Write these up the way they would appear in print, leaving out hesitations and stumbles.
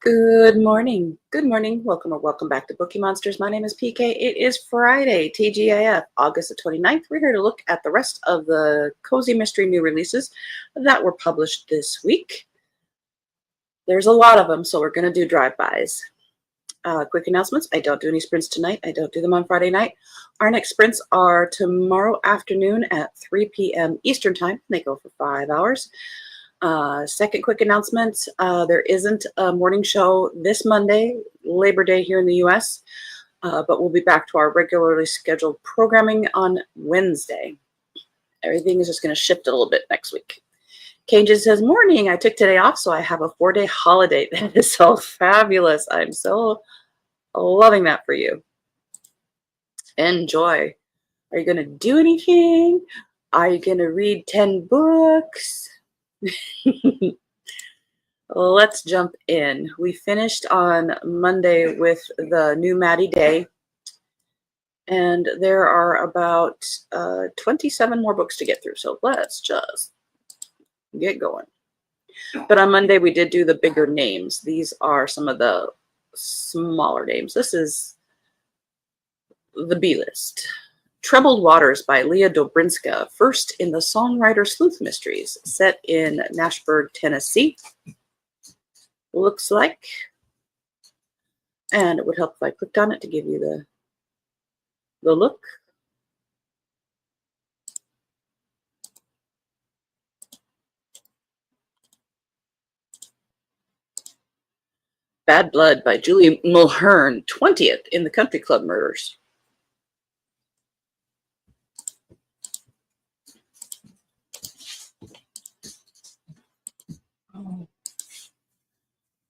Good morning. Good morning. Welcome or welcome back to Bookeemonsters. My name is PK. It is Friday, TGIF, August the 29th. We're here to look at the rest of the Cozy Mystery new releases that were published this week. There's a lot of them, so we're going to do drive-bys. Quick announcements. I don't do any sprints tonight. I don't do them on Friday night. Our next sprints are tomorrow afternoon at 3 p.m. Eastern Time. They go for 5 hours. Second quick announcement, there isn't a morning show this Monday, Labor Day here in the US, but we'll be back to our regularly scheduled programming on Wednesday. Everything is just going to shift a little bit next week. Cajun says, morning, I took today off, so I have a 4-day holiday. That is so fabulous. I'm so loving that for you. Enjoy. Are you going to do anything? Are you going to read 10 books? Let's jump in. We finished on Monday with the new Maddie Day, and there are about 27 more books to get through, so let's just get going. But on Monday we did do the bigger names. These are some of the smaller names. This is the B list. Troubled Waters by Leah Dobrinska, first in the Songwriter Sleuth Mysteries, set in Nashburg, Tennessee. Looks like. And it would help if I clicked on it to give you the look. Bad Blood by Julie Mulhern, 20th in the Country Club Murders.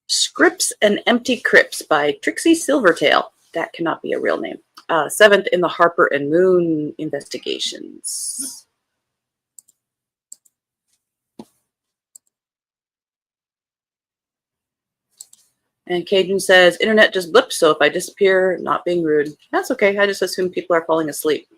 Scripts and Empty Crypts by Trixie Silvertail. That cannot be a real name. 7th in the Harper and Moon investigations. And Cajun says, internet just blipped, so if I disappear, not being rude. That's okay. I just assume people are falling asleep.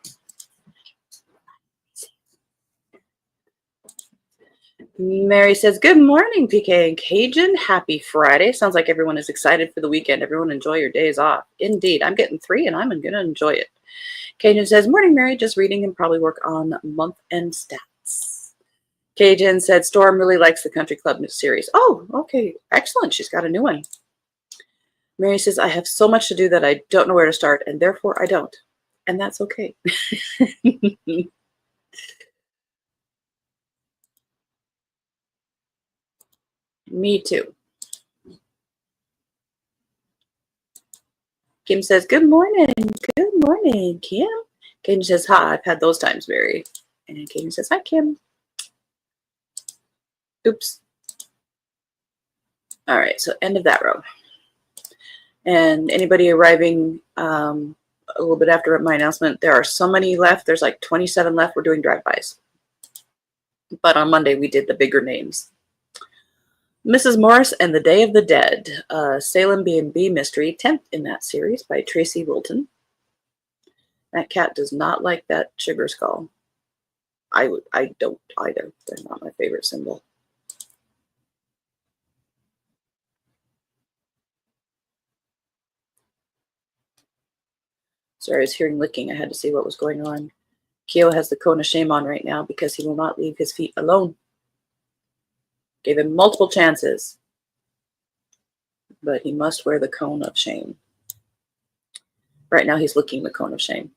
Mary says, good morning, PK and Cajun. Happy Friday. Sounds like everyone is excited for the weekend. Everyone enjoy your days off. Indeed. I'm getting 3 and I'm going to enjoy it. Cajun says, morning, Mary. Just reading and probably work on month-end stats. Cajun said, Storm really likes the Country Club series. Oh, okay. Excellent. She's got a new one. Mary says, I have so much to do that I don't know where to start, and therefore I don't. And that's okay. Me too. Kim says, good morning. Good morning, Kim. Kim says, hi. I've had those times, Mary. And Kim says, hi, Kim. Oops. All right, so end of that row. And anybody arriving a little bit after my announcement, there are so many left. There's like 27 left. We're doing drive-bys. But on Monday, we did the bigger names. Mrs. Morris and the Day of the Dead, Salem B&B Mystery, 10th in that series by Tracy Wilton. That cat does not like that sugar skull. I don't either. They're not my favorite symbol. Sorry, I was hearing licking. I had to see what was going on. Keo has the cone of shame on right now because he will not leave his feet alone. Gave him multiple chances, but he must wear the cone of shame. Right now he's licking the cone of shame.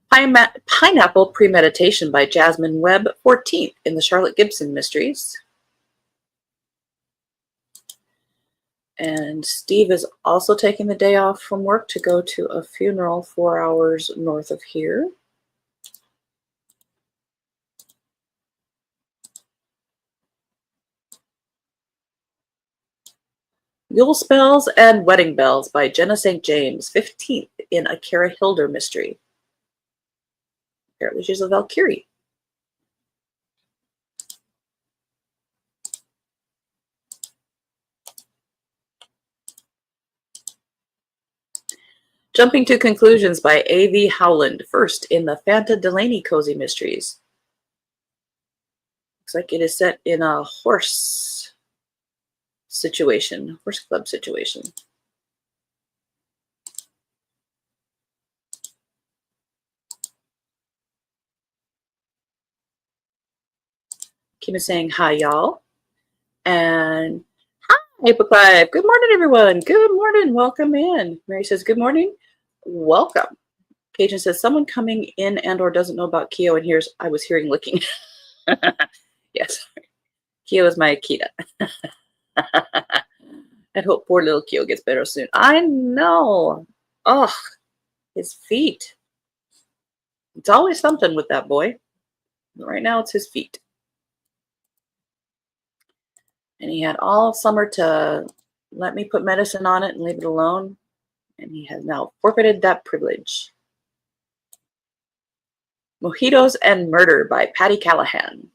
Pineapple Premeditation by Jasmine Webb, 14th in the Charlotte Gibson Mysteries. And Steve is also taking the day off from work to go to a funeral 4 hours north of here. Yule Spells and Wedding Bells by Jenna St. James, 15th in a Kara Hilder mystery. Apparently she's a Valkyrie. Jumping to Conclusions by A.V. Howland, first in the Fanta Delaney Cozy Mysteries. Looks like it is set in a horse situation. Horse club situation. Kim is saying hi, y'all. And hi, Book Live. Good morning, everyone. Good morning. Welcome in. Mary says, good morning. Welcome. Cajun says, someone coming in and or doesn't know about Keo and I was hearing licking. Yes. Keo is my Akita. I hope poor little Keo gets better soon. I know. Oh, his feet. It's always something with that boy. Right now, it's his feet. And he had all summer to let me put medicine on it and leave it alone. And he has now forfeited that privilege. Mojitos and Murder by Patty Callahan.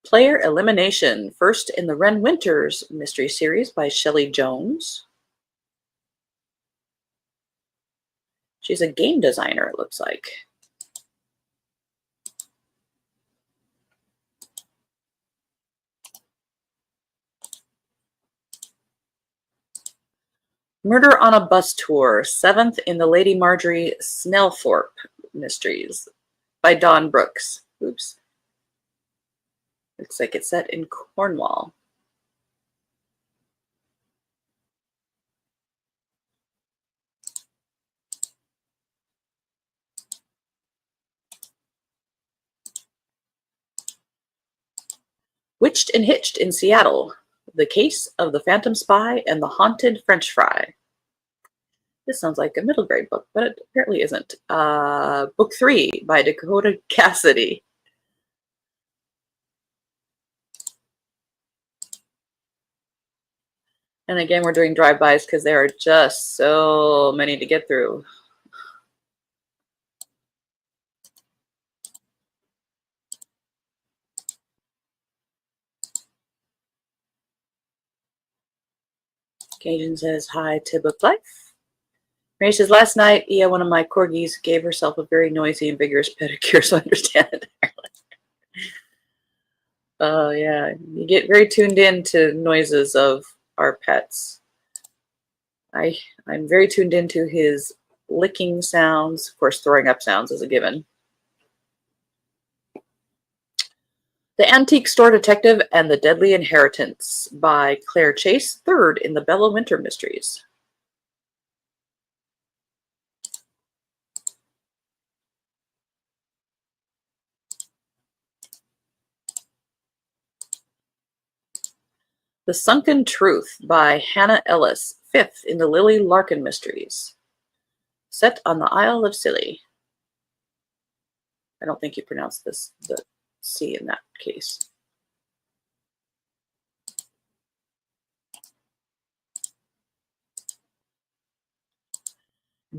Player Elimination, first in the Ren Winters mystery series by Shelley Jones. She's a game designer, it looks like. Murder on a Bus Tour, 7th in the Lady Marjorie Snellthorpe mysteries by Dawn Brooks. Oops. Looks like it's set in Cornwall. Witched and Hitched in Seattle, The Case of the Phantom Spy and the Haunted French Fry. This sounds like a middle grade book, but it apparently isn't. Book 3 by Dakota Cassidy. And again, we're doing drive-bys because there are just so many to get through. Cajun says hi to Book Life. Mary says, last night, one of my corgis gave herself a very noisy and vigorous pedicure, so I understand it entirely. Oh, yeah. You get very tuned in to noises of our pets. I'm very tuned into his licking sounds. Of course, throwing up sounds is a given. The Antique Store Detective and the Deadly Inheritance by Claire Chase, 3rd in the Bella Winter Mysteries. The Sunken Truth by Hannah Ellis, 5th in the Lily Larkin Mysteries. Set on the Isle of Scilly. I don't think you pronounced the C in that case.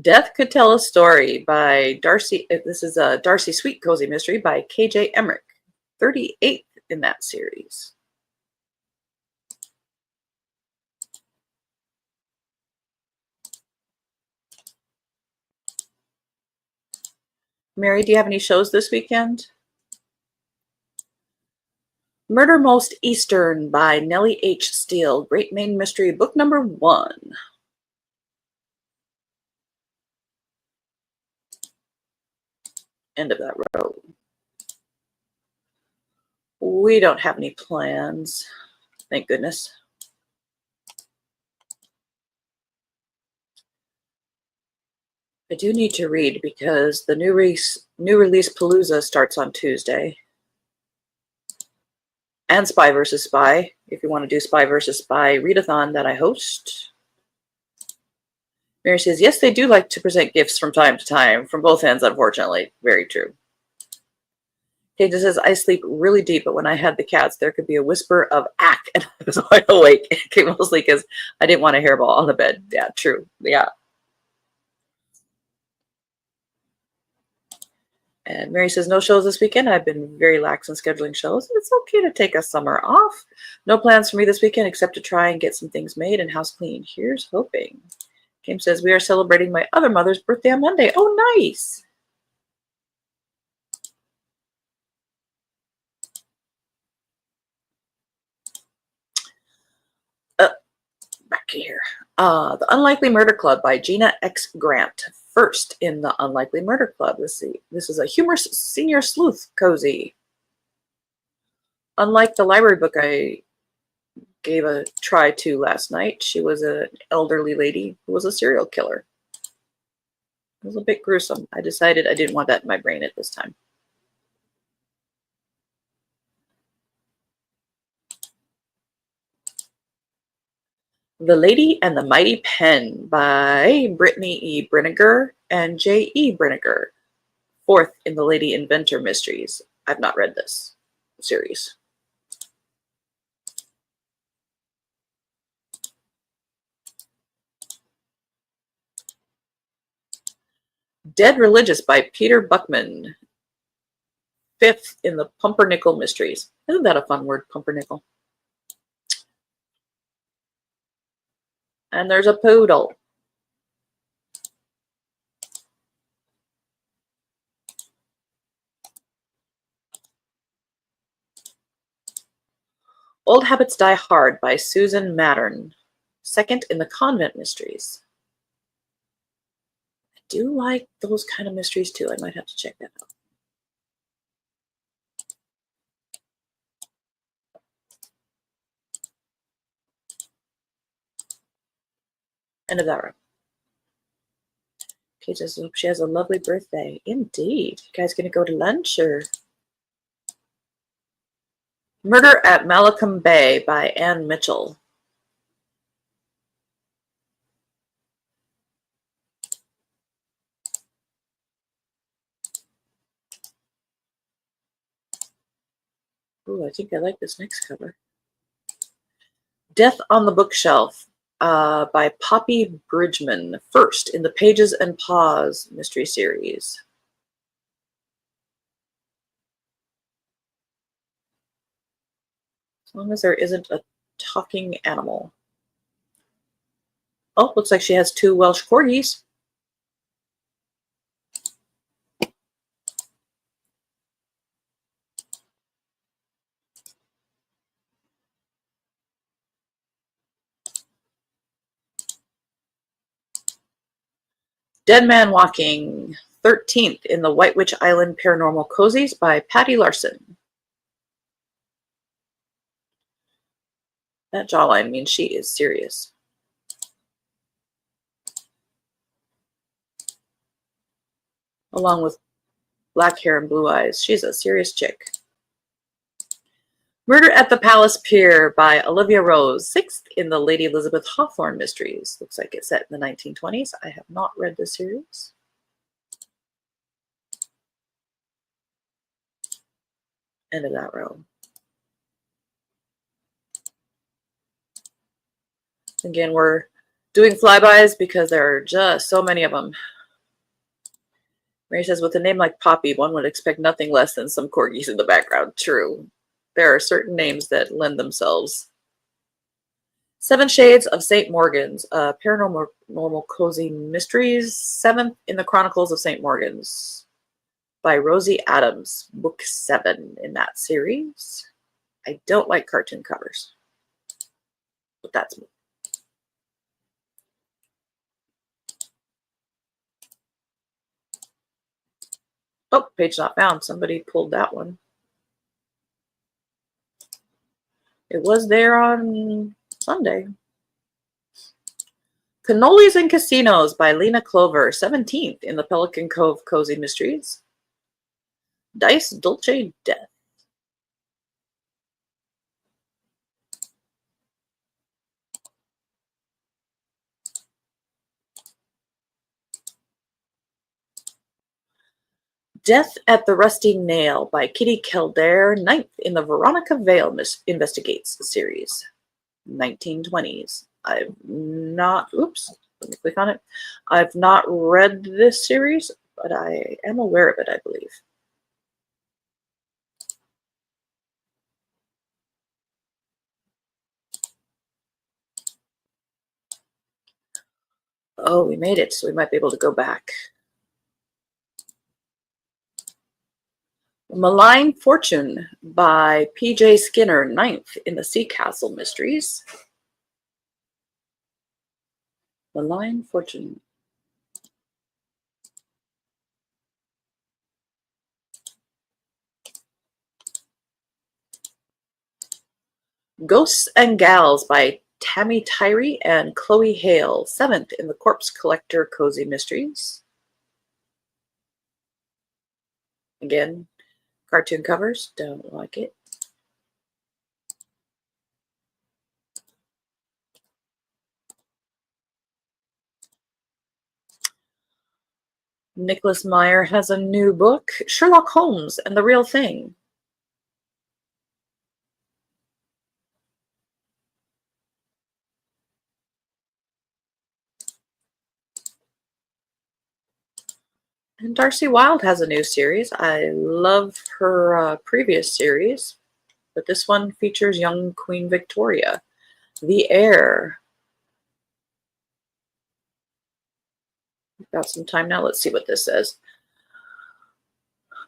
Death Could Tell a Story by Darcy. This is a Darcy Sweet Cozy Mystery by KJ Emmerich, 38th in that series. Mary, do you have any shows this weekend? Murder Most Eastern by Nellie H. Steele, Great Main Mystery, book number 1. End of that row. We don't have any plans, thank goodness. I do need to read because the new release Palooza starts on Tuesday. And Spy vs. Spy, if you want to do Spy vs. Spy readathon that I host. Mary says, yes, they do like to present gifts from time to time, from both ends, unfortunately. Very true. Kate says, I sleep really deep, but when I had the cats, there could be a whisper of ack, and I was wide awake. Okay, mostly because I didn't want a hairball on the bed. Yeah, true. Yeah. And Mary says, no shows this weekend. I've been very lax in scheduling shows. It's okay to take a summer off. No plans for me this weekend except to try and get some things made and house clean. Here's hoping. Kim says, we are celebrating my other mother's birthday on Monday. Oh, nice. Back here. The Unlikely Murder Club by Gina X. Grant. First in the Unlikely Murder Club. Let's see. This is a humorous senior sleuth cozy. Unlike the library book I gave a try to last night, she was an elderly lady who was a serial killer. It was a bit gruesome. I decided I didn't want that in my brain at this time. The Lady and the Mighty Pen by Brittany E. Brinegar and J. E. Brinegar. Fourth in the Lady Inventor Mysteries. I've not read this series. Dead Religious by Peter Buckman. Fifth in the Pumpernickel Mysteries. Isn't that a fun word, pumpernickel? And there's a poodle. Old Habits Die Hard by Susan Mattern. Second in the Convent Mysteries. I do like those kind of mysteries too. I might have to check that out. End of that row. Kate says, hope she has a lovely birthday. Indeed. You guys gonna go to lunch or? Murder at Malcolm Bay by Anne Mitchell. Ooh, I think I like this next cover. Death on the Bookshelf by Poppy Bridgman. First in the Pages and Paws mystery series. As long as there isn't a talking animal. Oh, looks like she has 2 Welsh corgis. Dead Man Walking. 13th in the White Witch Island Paranormal Cozies by Patty Larson. That jawline means she is serious. Along with black hair and blue eyes. She's a serious chick. Murder at the Palace Pier by Olivia Rose. 6th in the Lady Elizabeth Hawthorne Mysteries. Looks like it's set in the 1920s. I have not read this series. End of that row. Again, we're doing flybys because there are just so many of them. Mary says, with a name like Poppy, one would expect nothing less than some corgis in the background. True. There are certain names that lend themselves. 7 Shades of St. Morgan's, Paranormal Cozy Mysteries, 7th in the Chronicles of St. Morgan's by Rosie Adams, book 7 in that series. I don't like cartoon covers, but that's me. Oh, page not found. Somebody pulled that one. It was there on Sunday. Cannolis and Casinos by Lena Clover, 17th in the Pelican Cove Cozy Mysteries. Dice Dulce Death. Death at the Rusty Nail by Kitty Kildare, 9th in the Veronica Vale Investigates series. 1920s. I've not, oops, let me click on it. I've not read this series, but I am aware of it, I believe. Oh, we made it, so we might be able to go back. Malign Fortune by P.J. Skinner, 9th in the Sea Castle Mysteries. Malign Fortune. Ghosts and Gals by Tammy Tyree and Chloe Hale, 7th in the Corpse Collector Cozy Mysteries. Again, cartoon covers, don't like it. Nicholas Meyer has a new book, Sherlock Holmes and the Real Thing. And Darcy Wilde has a new series. I love her previous series, but this one features young Queen Victoria. The Heir. We've got some time now. Let's see what this says.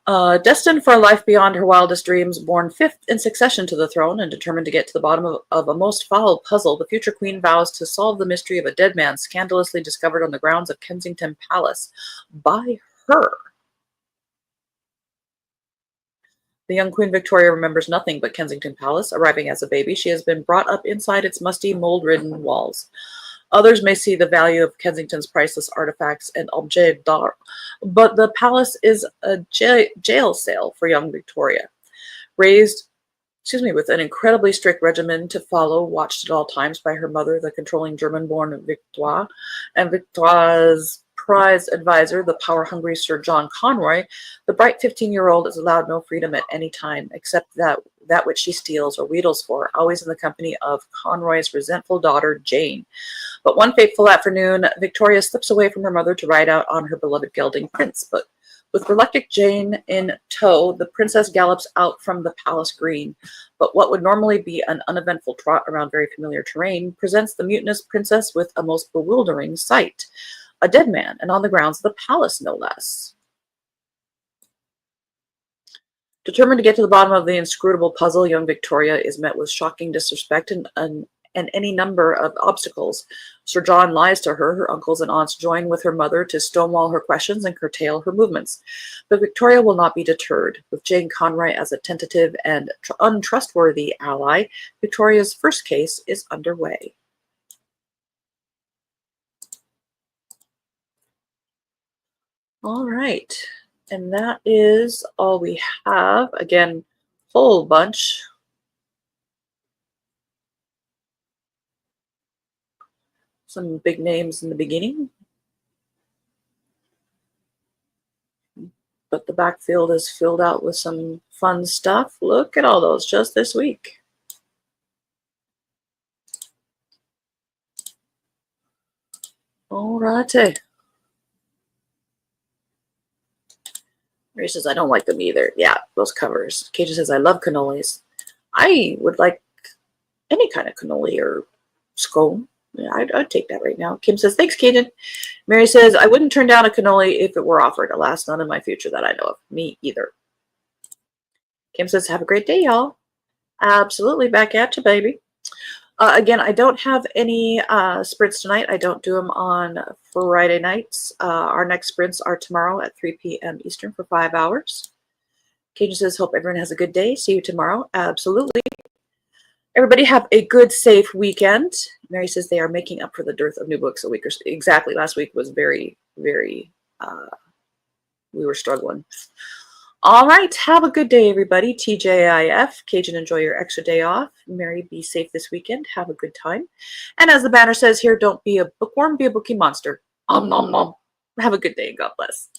Destined for a life beyond her wildest dreams, born 5th in succession to the throne and determined to get to the bottom of a most foul puzzle, the future queen vows to solve the mystery of a dead man scandalously discovered on the grounds of Kensington Palace by her. The young Queen Victoria remembers nothing but Kensington Palace. Arriving as a baby, she has been brought up inside its musty, mold-ridden walls. Others may see the value of Kensington's priceless artifacts and objets d'art, but the palace is a jail cell for young Victoria. Raised, with an incredibly strict regimen to follow, watched at all times by her mother, the controlling German-born Victoire, and Victoire's prized advisor, the power-hungry Sir John Conroy, the bright 15-year-old is allowed no freedom at any time, except that which she steals or wheedles for, always in the company of Conroy's resentful daughter, Jane. But one fateful afternoon, Victoria slips away from her mother to ride out on her beloved gelding Prince. But with reluctant Jane in tow, the princess gallops out from the palace green. But what would normally be an uneventful trot around very familiar terrain presents the mutinous princess with a most bewildering sight. A dead man, and on the grounds of the palace, no less. Determined to get to the bottom of the inscrutable puzzle, young Victoria is met with shocking disrespect and any number of obstacles. Sir John lies to her. Her uncles and aunts join with her mother to stonewall her questions and curtail her movements. But Victoria will not be deterred. With Jane Conroy as a tentative and untrustworthy ally, Victoria's first case is underway. All right, and that is all we have. Again, whole bunch. Some big names in the beginning. But the backfield is filled out with some fun stuff. Look at all those just this week. All righty. Mary says, I don't like them either. Yeah, those covers. Cajun says, I love cannolis. I would like any kind of cannoli or scone. Yeah, I'd take that right now. Kim says, thanks, Cajun. Mary says, I wouldn't turn down a cannoli if it were offered. Alas, none in my future that I know of. Me either. Kim says, have a great day, y'all. Absolutely. Back at you, baby. Again, I don't have any sprints tonight. I don't do them on Friday nights. Our next sprints are tomorrow at 3 p.m. Eastern for 5 hours. Cajun says, hope everyone has a good day. See you tomorrow. Absolutely. Everybody have a good, safe weekend. Mary says they are making up for the dearth of new books a week or so. Exactly. Last week was very, very, we were struggling. All right. Have a good day, everybody. TGIF. Cajun, enjoy your extra day off. Mary, be safe this weekend. Have a good time. And as the banner says here, don't be a bookworm, be a bookie monster. Nom, nom. Have a good day and God bless.